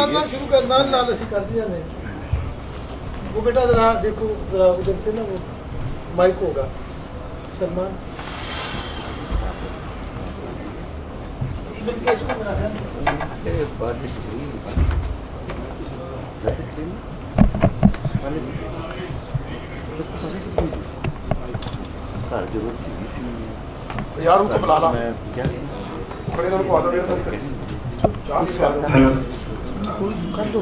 نال شروع کر نال نال اسی کر دیا نے. وہ بیٹا ذرا دیکھو ذرا ادھر سے نا وہ مائک ہوگا سلمان. یار ان کو بلا لا کھڑے ان کو آدھا ڈیڑھ کر دو.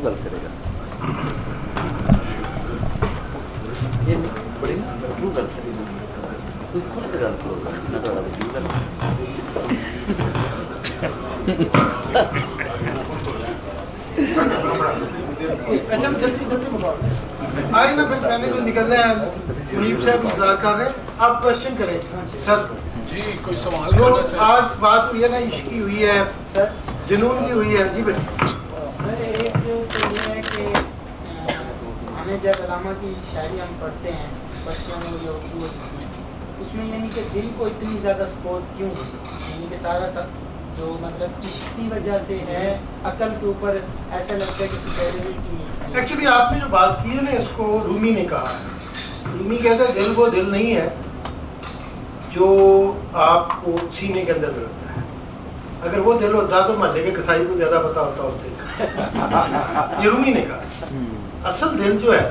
گل کرے گا بڑی ٹرو گل کرے گا کوئی کھل کے گل کرو اچھا جلدی جلدی مکمل آئے نا. پھر میں نے بھی نکلنا ہے. منیب صاحب انتظار کر رہے ہیں. آپ کوشچن کریں سر. جی کوئی سوال کرنا چاہیے؟ آج بات ہوئی ہے نا عشق کی ہوئی ہے سر, جنون کی ہوئی ہے. جی بیٹا سر ایک تو یہ ہے کہ ہمیں جب علامہ کی شاعری ہم پڑھتے ہیں پرشین ہو یا اردو اس میں یعنی کہ دل کو اتنی زیادہ سپورٹ کیوں یعنی کہ سارا سب جو مطلب عشق کی وجہ سے ہے عقل کے اوپر ایسا لگتا ہے کہ سپیریورٹی نہیں. ایکچولی آپ نے جو بات کی ہے نا اس کو رومی نے کہا ہے. رومی کہتا ہے دل وہ دل نہیں ہے جو آپ کو سینے کے اندر دھڑکتا ہے. اگر وہ دل ہوتا تو محلے کے کسائی کو زیادہ پتا ہوتا اس دل کا. یہ رومی نے کہا. اصل دل جو ہے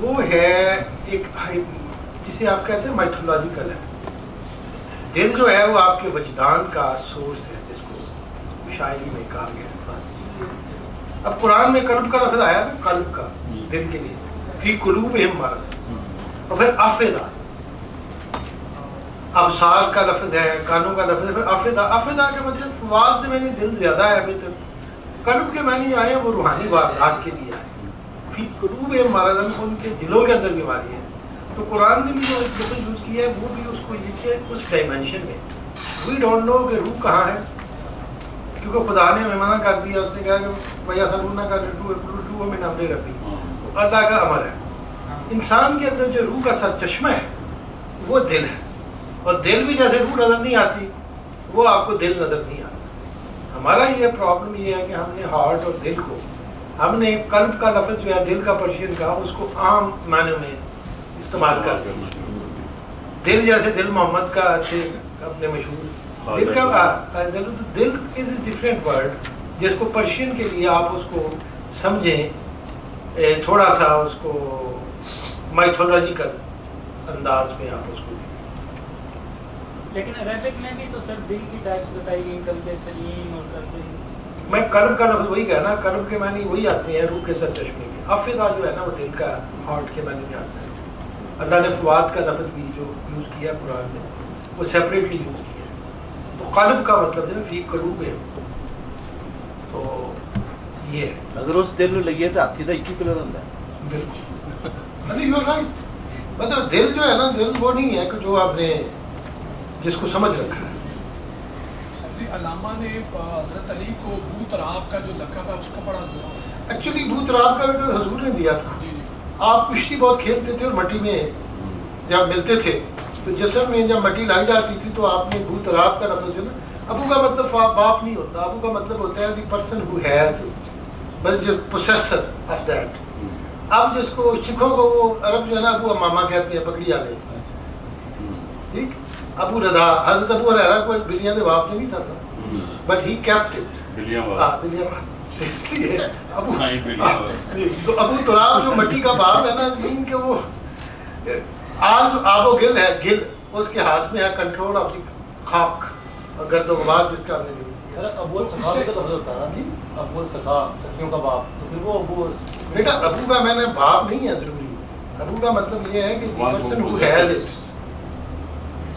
وہ ہے ایک جسے آپ کہتے ہیں مائتھولوجیکل ہے. دل جو ہے وہ آپ کے وجدان کا سورس ہے جس کو شاعری میں کہا گیا. اب قرآن میں قلب کا لفظ آیا نا, قلب کا دل کے لیے فی قلوبہم مرض, اور پھر افئدہ ابصار کا لفظ ہے, کانوں کا لفظ ہے, پھر افئدہ. افئدہ کا مطلب فواد میں دل زیادہ ہے ابھی تک. قلب کے معنی آئے ہیں وہ روحانی واردات کے لیے آئے. فی قلوبہم مرض ان کے دلوں کے اندر بیماری ہے. تو قرآن نے بھی جو ایک لفظ یوز کیا ہے وہ بھی اس کو یہ کہ اس ڈائمینشن میں وی ڈونٹ نو کہ روح کہاں ہے, کیونکہ خدا نے ہمیں منع کر دیا. اس نے کہا کہ بھیا سلونا کا روح میں نام دے رکھی, اللہ کا امر ہے. انسان کے اندر جو روح کا سرچشمہ ہے وہ دل ہے, اور دل بھی جیسے روح نظر نہیں آتی وہ آپ کو دل نظر نہیں آتا. ہمارا یہ پرابلم یہ ہے کہ ہم نے ہارٹ اور دل کو, ہم نے قلب کا لفظ جو ہے دل کا پرشین کا اس کو عام معنی میں استعمال کر دیا. دل جیسے دل محمد کا اپنے مشہور دل کا دل از اے ڈفرینٹ ورڈ جس کو پرشین کے لیے آپ اس کو سمجھیں تھوڑا سا اس کو مائتھولوجیکل انداز میں آپ اس کو. لیکن عربک میں بھی تو سر دل کی ٹائپس بتائی گئی, قلب سلیم اور قلب. میں قلب کا لفظ وہی کہنا, قلب کے معنی وہی آتے ہیں روح کے سرچشمے کے. افئدہ جو ہے نا وہ دل کا ہارٹ کے معنی میں آتا ہے. اللہ نے فواد کا لفظ بھی جو یوز کیا ہے قرآن میں وہ سیپریٹلی یوز کیا ہے. تو قلب کا مطلب ہے نا فی قلوب ہے. تو یہ ہے اگر اس دل میں لگیے تو ہاتھی کا ایک ہی کلر ہوتا ہے. بالکل مطلب دل جو ہے نا دل وہ نہیں ہے کہ جو آپ نے جس کو سمجھ رکھا ہے. علامہ نے حضرت علی کو بو تراب کا جو لقب ہے اس کو بڑا ایکچولی بو تراب کا جو حضور نے دیا تھا. جی جی آپ کشتی بہت کھیلتے تھے اور مٹی میں جب ملتے تھے تو جسم میں جب مٹی لگ جاتی تھی تو آپ نے بو تراب کا لفظ جو نا, ابو کا مطلب باپ نہیں ہوتا, ابو کا مطلب ہوتا ہے دی پرسن ہو ہیز بس جو پوسیسر آف دیٹ. اب جس کو سکھوں کو وہ عرب جو ہے نا ابو ماما کہتے ہیں پکڑی والے, ٹھیک. ابو رضا حضرت ابو ہریرہ کو بلیاں دے باپ نے نہیں سکتا بٹ ہی کیپٹ اٹ. بلیاں اس لیے ابو تراب جو مٹی کا باپ ہے نا دین کے وہ آج جو آب و گل ہے, گل اس کے ہاتھ میں ہے کنٹرول آف دی خاک اور گرد و غبار جس کا ہم نے سر ابو سخا کا لفظ ہوتا ہے نا, ابو سخا سخیوں کا باپ, تو پھر وہ ابو بیٹا ابو کا میں نے باپ نہیں ہے ضروری. ابو کا مطلب یہ ہے کہ پرسن ہو ہیز اٹ.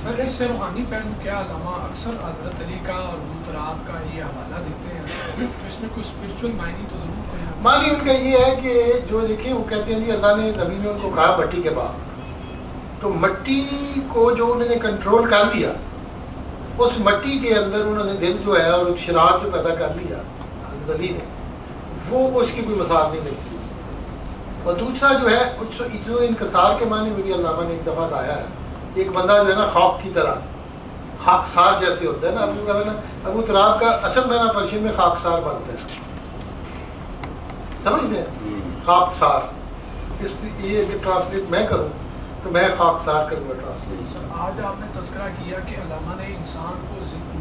سر اس سے روحانی پہلو کیا علامہ اکثر حضرت علی کا اور بو تراب کا یہ حوالہ دیتے ہیں, تو اس میں کوئی اسپرچل معنی تو ضرور کوئی ہے. معنی ان کا یہ ہے کہ جو دیکھیں وہ کہتے ہیں جی اللہ نے نبی نے ان کو کہا مٹی کے باپ, تو مٹی کو جو انہوں نے کنٹرول کر دیا اس مٹی کے اندر انہوں نے دل جو ہے اور شرار جو پیدا کر لیا حضرت علی نے, وہ اس کی کوئی مثال نہیں ملتی. اور دوسرا جو ہے جو انکسار کے معنی میری علامہ نے ایک دفعہ لایا ہے، ایک بندہ جو ہے نا خاک کی طرح خاکسار جیسے ہوتا ہے نا، ابو تراب کا اصل میں نا پرشین میں خاکسار بنتا ہے، سمجھتے ہیں؟ خاکسار یہ ٹرانسلیٹ میں کروں تو میں خاکسار کروں گا ٹرانسلیٹ۔ آج آپ نے تذکرہ کیا کہ علامہ نے انسان کو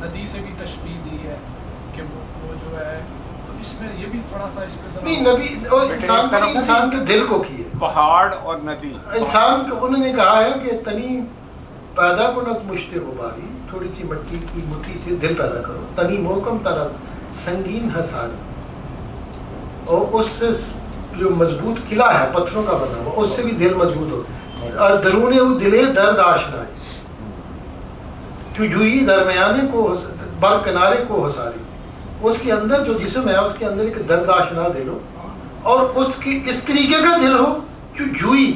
ندی سے بھی تشبیہ دی ہے کہ وہ جو ہے، تو اس میں یہ بھی تھوڑا سا اس پہ نہیں، نبی اور انسان کے دل کو کیے، پہاڑ اور ندی انسان کو انہوں نے کہا ہے کہ تنی پیدا کنت مشت ہو باری، تھوڑی سی مٹی کی مٹھی سے دل پیدا کرو، تنی محکم ترد سنگین حسار، اور اس سے جو مضبوط قلعہ ہے پتھروں کا بنا ہوا اس سے بھی دل مضبوط ہو، اور درون وہ دلے درد آشنا ہے، جوئی درمیانے کو بر کنارے کو حساری، اس کے اندر جو جسم ہے اس کے اندر ایک درد آشنا دل ہو، اور اس کی اس طریقے کا دل ہو جو جوئی،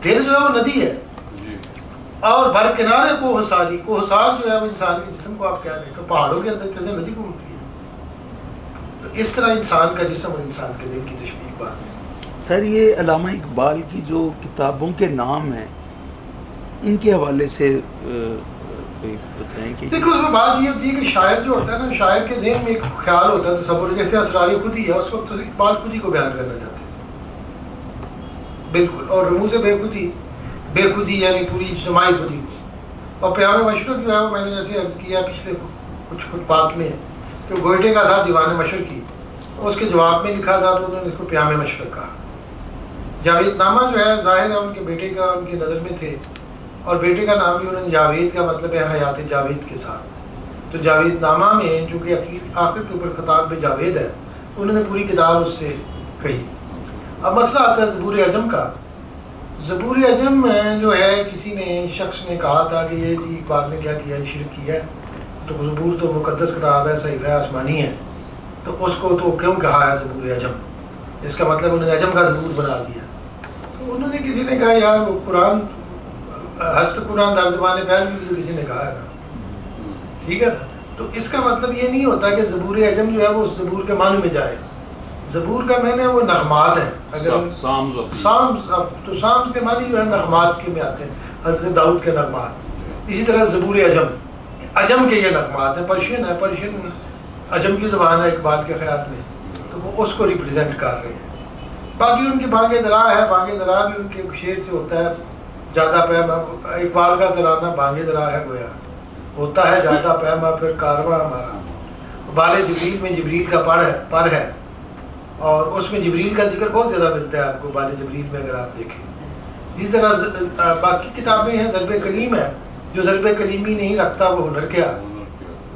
دل جو ہے وہ ندی ہے، اور بر کنارے کو حساری، کو حسار جو ہے وہ انسان کے جسم کو آپ کہہ رہے ہیں کہ پہاڑوں کے اندر چلتے ندی گھومتی ہے، تو اس طرح انسان کا جسم اور انسان کے دل کی تشبیہ بات۔ سر یہ علامہ اقبال کی جو کتابوں کے نام ہیں ان کے حوالے سے کوئی بتائیں کہ دیکھو اس میں بات یہ ہوتی ہے کہ شاعر جو ہوتا ہے نا، شاعر کے ذہن میں ایک خیال ہوتا ہے تصور، جیسے اسرار خودی ہے، اس وقت اقبال خودی کو بیان کرنا چاہتے ہیں بالکل، اور رموز بے خودی یعنی پوری اجتماعی خودی کو، اور پیام مشرق جو ہے وہ میں نے جیسے عرض کیا پچھلے کچھ بات میں کہ گوئٹے کا تھا دیوان مشرقی، اس کے جواب میں لکھا تھا تو انہوں نے اس کو پیام مشرق کہا۔ جاوید نامہ جو ہے ظاہر ہے ان کے بیٹے کا ان کی نظر میں تھے، اور بیٹے کا نام بھی انہوں نے جاوید کا مطلب ہے حیات جاوید کے ساتھ، تو جاوید نامہ میں جو کہ آخر کے اوپر خطاب میں جاوید ہے، انہوں نے پوری کتاب اس سے کہی۔ اب مسئلہ آتا ہے زبور عجم کا۔ زبور عجم جو ہے کسی نے شخص نے کہا تھا کہ یہ جی اقبال نے کیا کیا ہے، شرک کیا ہے، تو زبور تو مقدس کتاب ہے، صحیفہ آسمانی ہے، تو اس کو تو کیوں کہا ہے زبور عجم، اس کا مطلب انہوں نے عجم کا زبور بنا دیا۔ تو انہوں نے کسی نے کہا یار وہ قرآن ہست قرآن در زبان پہلے کسی نے کہا ہے نا، ٹھیک ہے نا، تو اس کا مطلب یہ نہیں ہوتا کہ زبور عجم جو ہے وہ اس زبور کے معنی میں جائے۔ زبور کا معنی وہ نغمات ہیں، اگر سامز کے معنی جو ہے نغمات کے میں آتے ہیں، حضرت داؤد کے نغمات، اسی طرح زبور عجم کے یہ نغمات ہیں، پرشین ہے، پرشین عجم کی زبان ہے اقبال کے خیال میں، تو وہ اس کو ریپریزنٹ کر رہے ہیں۔ باقی ان کی بانگ درا ہے، بانگ درا بھی ان کے شعر سے ہوتا ہے، زیادہ پیما اقبال کا ترانہ بانگ درا ہے گویا، ہوتا ہے زیادہ پیما پھر کارواں ہمارا، بال جبریل میں جبریل کا پر ہے، اور اس میں جبریل کا ذکر بہت زیادہ ملتا ہے آپ کو بال جبریل میں اگر آپ دیکھیں۔ اسی طرح باقی کتابیں ہیں، ضرب کلیم ہے، جو ضرب کلیمی نہیں رکھتا وہ ہنر کیا،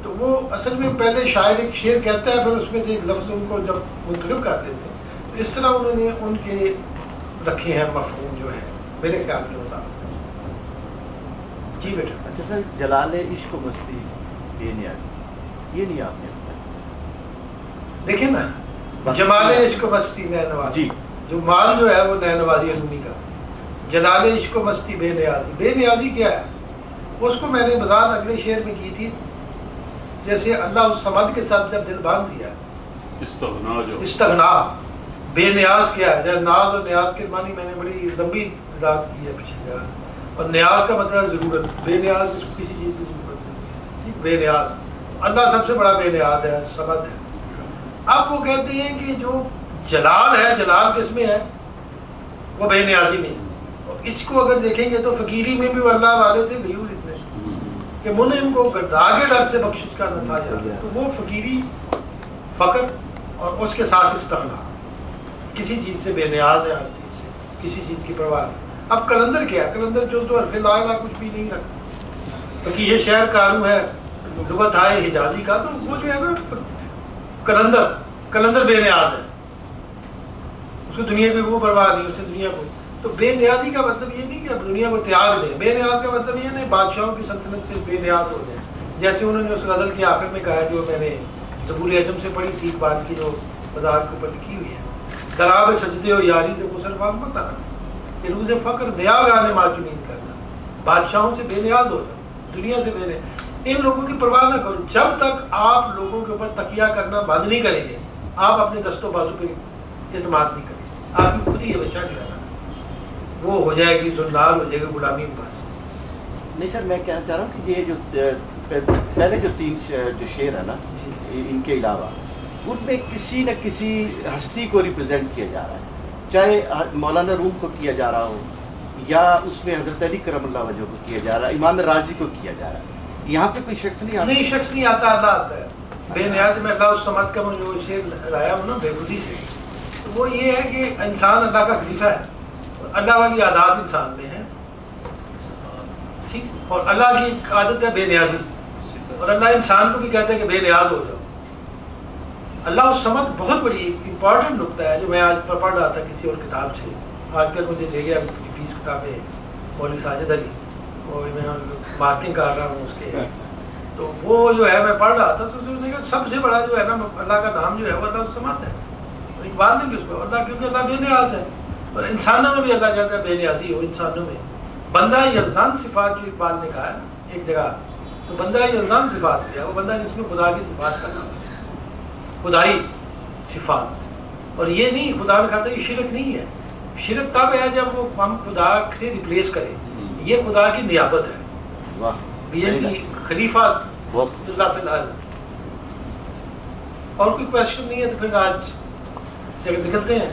تو وہ اصل میں پہلے شاعر ایک شعر کہتا ہے، پھر اس میں سے ایک لفظ ان کو جب منتخب کر دیتے ہیں، تو اس طرح انہوں نے ان کے رکھے ہیں مفہوم جو ہے میرے خیال کے مطابق۔ جی بیٹا۔ اچھا سر، جلال عشق و مستی بے نیازی، یہ نہیں آپ نے دیکھیں نا، جمال عشق و مستی نئے نوازی، جی، جو مال جو ہے وہ نئے نوازی علومی کا، جلال عشق و مستی بے نیازی، بے نیازی کیا ہے، اس کو میں نے وضاحت اگلے شعر میں کی تھی، جیسے اللہ اس سمد کے ساتھ جب دل باندھ دیا، استغنا، بے نیاز کیا ہے، جیسے ناز اور نیاز کے معنی میں نے بڑی لمبی وضاحت کی ہے پچھلی جگہ، اور نیاز کا مطلب ضرورت، بے نیاز اس کو کسی چیز کی ضرورت نہیں، بے نیاز، اللہ سب سے بڑا بے نیاز ہے، سمد ہے۔ اب وہ کہتے ہیں کہ جو جلال ہے، جلال کس میں ہے، وہ بے نیازی میں، اور اس کو اگر دیکھیں گے تو فقیری میں بھی وہ اللہ والے تھے غیور اتنے کہ منعم کو آگے ڈر سے بخشش کا نہ تھا جاتا، تو وہ فقیری، فقر اور اس کے ساتھ استغنا، کسی چیز سے بے نیاز ہے، ہر چیز سے کسی چیز کی پرواہ نہیں۔ اب کلندر کیا ہے، کلندر جو تو حرف لا الہ کچھ بھی نہیں رکھتا، فقیہ شہر کاروں ہے، لغت ہے حجازی کا، تو وہ جو ہے نا کلندر بے نیاز ہے، اس کو دنیا کی کوئی پرواہ نہیں، اس سے دنیا کو، تو بے نیازی کا مطلب یہ نہیں کہ اب دنیا کو تیاگ دیں، بے نیاز کا مطلب یہ نہیں بادشاہوں کی سلطنت سے بے نیاز ہو جائیں، جیسے انہوں نے اس غزل کے آخر میں کہا جو میں نے زبور عجم سے پڑھی تھی، بات کی جو وضاحت کے اوپر لکھی ہوئی ہے، دراب سجدے ہو یاری سے مسلمان مت آنا، کہ روز فقر دیا گانے معجونین کرنا، بادشاہوں سے بے نیاز ہو جاؤ، دنیا سے بے نیاز، ان لوگوں کی پرواہ نہ کرو، جب تک آپ لوگوں کے اوپر تکیہ کرنا بند نہیں کریں گے، آپ اپنے دست و بازو پہ اعتماد نہیں کریں گے۔ آپ کی خود ہی ہمیشہ جو ہے نا وہ ہو جائے گی، ذلال ہو جائے گی غلامی کے پاس. نہیں سر، میں کہنا چاہ رہا ہوں کہ یہ جو پہلے جو 3 جو شعر ہے نا ان کے علاوہ ان میں کسی نہ کسی ہستی کو ریپرزینٹ کیا جا رہا ہے، چاہے مولانا روم کو کیا جا رہا ہو یا اس میں حضرت علی کرم اللہ وجہ کو کیا جا رہا ہے، امام راضی کو کیا جا رہا ہے. یہاں پہ کوئی شخص نہیں آتا. نہیں، شخص نہیں آتا، اللہ آتا ہے. بے نیاز میں اللہ الصمد کا جو شعر لایا ہوں نا بےخودی سے، تو وہ یہ ہے کہ انسان اللہ کا خلیفہ ہے اور اللہ والی عادات انسان میں ہیں، ٹھیک، اور اللہ کی ایک عادت ہے بے نیازی، اور اللہ انسان کو بھی کہتا ہے کہ بے نیاز ہو جاؤ. اللہ الصمد بہت بڑی امپورٹنٹ نقطہ ہے جو میں آج پڑھ رہا تھا کسی اور کتاب سے. آج کل مجھے دے گیا 20 کتابیں مولوی ساجد علی، وہ میں مارکنگ کر رہا ہوں اس کے، تو وہ جو ہے میں پڑھ رہا تھا تو سب سے بڑا جو ہے نا اللہ کا نام جو ہے وہ اللہ الصمد ہے. اقبال نے بھی اس کو اللہ، کیونکہ اللہ بے نیاز ہے، اور انسانوں میں بھی اللہ چاہتا ہے بے نیازی ہو. انسانوں میں بندہ یزدان صفات جو اقبال نے کہا ہے نا ایک جگہ، تو بندہ یزدان صفات کیا ہے، وہ بندہ جس میں خدا کی صفات کا نام ہے، خدائی صفات. اور یہ نہیں، خدا نے کہا تھا یہ شرک نہیں ہے. شرک تب ہے جب وہ ہم خدا سے ریپلیس کریں، یہ خدا کی نیابت ہے. واہ، خلیفہ اللہ فی الحال. اور کوئی کوشچن نہیں ہے تو پھر آج نکلتے ہیں.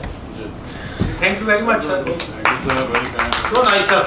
Thank you very much sir. So nice sir.